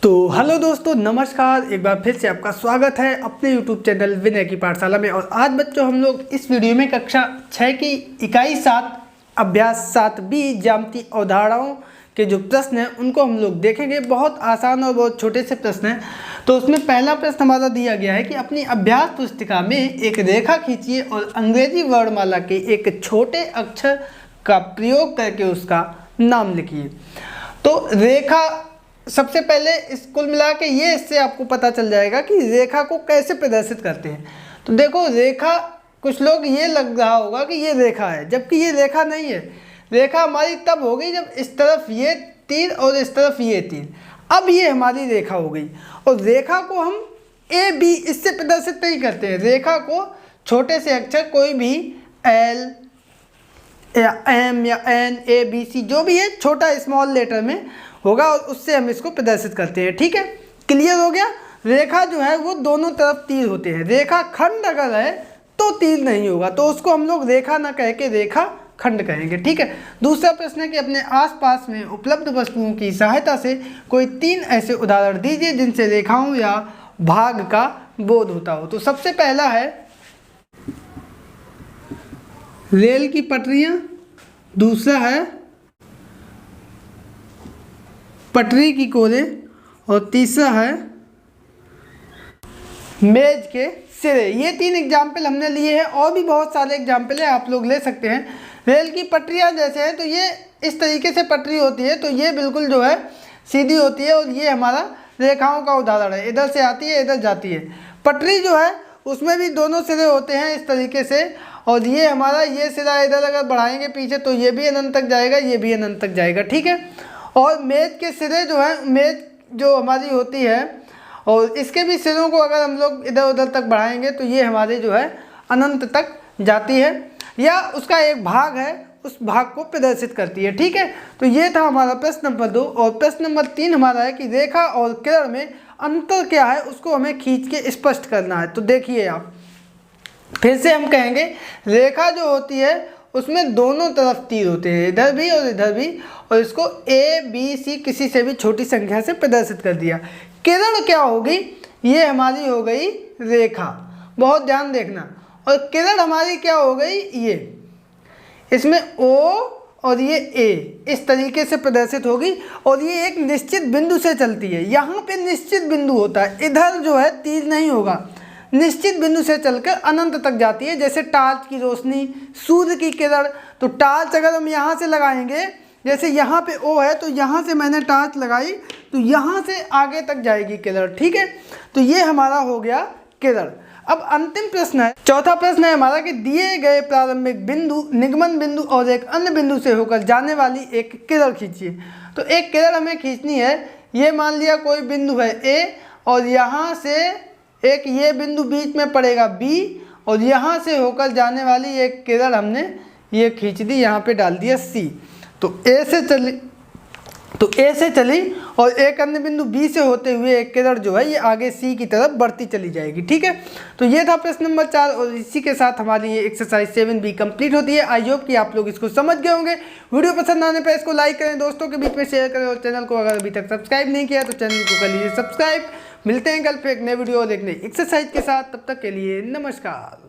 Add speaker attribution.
Speaker 1: तो हेलो दोस्तों, नमस्कार। एक बार फिर से आपका स्वागत है अपने YouTube चैनल विनय की पाठशाला में। और आज बच्चों हम लोग इस वीडियो में कक्षा 6 की इकाई 7 अभ्यास 7B ज्यामितीय अवधारणाओं के जो प्रश्न हैं उनको हम लोग देखेंगे। बहुत आसान और बहुत छोटे से प्रश्न हैं। तो उसमें पहला प्रश्न हमारा दिया गया है कि अपनी अभ्यास पुस्तिका में एक रेखा खींचिए और अंग्रेजी वर्णमाला के एक छोटे अक्षर का प्रयोग करके उसका नाम लिखिए। तो रेखा, सबसे पहले इस कुल मिला के ये इससे आपको पता चल जाएगा कि रेखा को कैसे प्रदर्शित करते हैं। तो देखो, रेखा, कुछ लोग ये लग रहा होगा कि ये रेखा है, जबकि ये रेखा नहीं है। रेखा हमारी तब हो गई जब इस तरफ ये तीर और इस तरफ ये तीर, अब ये हमारी रेखा हो गई। और रेखा को हम ए बी इससे प्रदर्शित नहीं करते हैं। रेखा को छोटे से अक्षर कोई भी एल या एम या एन ए बी सी जो भी है छोटा स्मॉल लेटर में होगा और उससे हम इसको प्रदर्शित करते हैं। ठीक है, क्लियर हो गया। रेखा जो है वो दोनों तरफ तीर होते हैं। रेखा खंड अगर है तो तीर नहीं होगा, तो उसको हम लोग रेखा ना कह के रेखा खंड कहेंगे। ठीक है। दूसरा प्रश्न है कि अपने आसपास में उपलब्ध वस्तुओं की सहायता से कोई 3 ऐसे उदाहरण दीजिए जिनसे रेखाओं या भाग का बोध होता हो। तो सबसे पहला है रेल की पटरियां, दूसरा है पटरी की कोरे और तीसरा है मेज के सिरे। ये 3 एग्जाम्पल हमने लिए हैं और भी बहुत सारे एग्जाम्पल हैं, आप लोग ले सकते हैं। रेल की पटरियाँ जैसे है तो ये इस तरीके से पटरी होती है, तो ये बिल्कुल जो है सीधी होती है और ये हमारा रेखाओं का उदाहरण है। इधर से आती है, इधर जाती है। पटरी जो है उसमें भी दोनों सिरे होते हैं इस तरीके से, और ये हमारा ये सिरा इधर अगर बढ़ाएंगे पीछे तो ये भी अनंत तक जाएगा, ये भी अनंत तक जाएगा। ठीक है। और मेज के सिरे जो है, मेज जो हमारी होती है और इसके भी सिरों को अगर हम लोग इधर उधर तक बढ़ाएंगे तो ये हमारे जो है अनंत तक जाती है, या उसका एक भाग है उस भाग को प्रदर्शित करती है। ठीक है। तो ये था हमारा प्रश्न नंबर 2। और प्रश्न नंबर 3 हमारा है कि रेखा और किरण में अंतर क्या है, उसको हमें खींच के स्पष्ट करना है। तो देखिए, आप फिर से हम कहेंगे, रेखा जो होती है उसमें दोनों तरफ तीर होते हैं, इधर भी और इधर भी, और इसको ए बी सी किसी से भी छोटी संख्या से प्रदर्शित कर दिया। किरण क्या होगी, ये हमारी हो गई रेखा, बहुत ध्यान देखना। और किरण हमारी क्या हो गई, ये इसमें ओ और ये ए इस तरीके से प्रदर्शित होगी और ये एक निश्चित बिंदु से चलती है। यहाँ पे निश्चित बिंदु होता है, इधर जो है तीर नहीं होगा, निश्चित बिंदु से चलकर अनंत तक जाती है। जैसे टार्च की रोशनी, सूर्य की किरण। तो टार्च अगर हम यहाँ से लगाएंगे, जैसे यहाँ पे ओ है तो यहाँ से मैंने टार्च लगाई तो यहाँ से आगे तक जाएगी किरण। ठीक है। तो ये हमारा हो गया किरण। अब अंतिम प्रश्न है, चौथा प्रश्न है हमारा कि दिए गए प्रारंभिक बिंदु, निगमन बिंदु और एक अन्य बिंदु से होकर जाने वाली एक किरण खींचिए। तो एक किरण हमें खींचनी है। ये मान लिया कोई बिंदु है ए और यहाँ से एक ये बिंदु बीच में पड़ेगा बी, और यहाँ से होकर जाने वाली एक किरण हमने ये खींच दी, यहाँ पे डाल दिया सी। तो ए से चली और एक अन्य बिंदु बी से होते हुए एक किरण जो है ये आगे सी की तरफ बढ़ती चली जाएगी। ठीक है। तो ये था प्रश्न नंबर 4 और इसी के साथ हमारी ये एक्सरसाइज 7B कंप्लीट होती है। आई होप कि आप लोग इसको समझ गए होंगे। वीडियो पसंद आने पर इसको लाइक करें, दोस्तों के बीच में शेयर करें, और चैनल को अगर अभी तक सब्सक्राइब नहीं किया तो चैनल को कर लीजिए सब्सक्राइब। मिलते हैं कल फिर एक नए वीडियो और एक नई एक्सरसाइज के साथ, तब तक के लिए नमस्कार।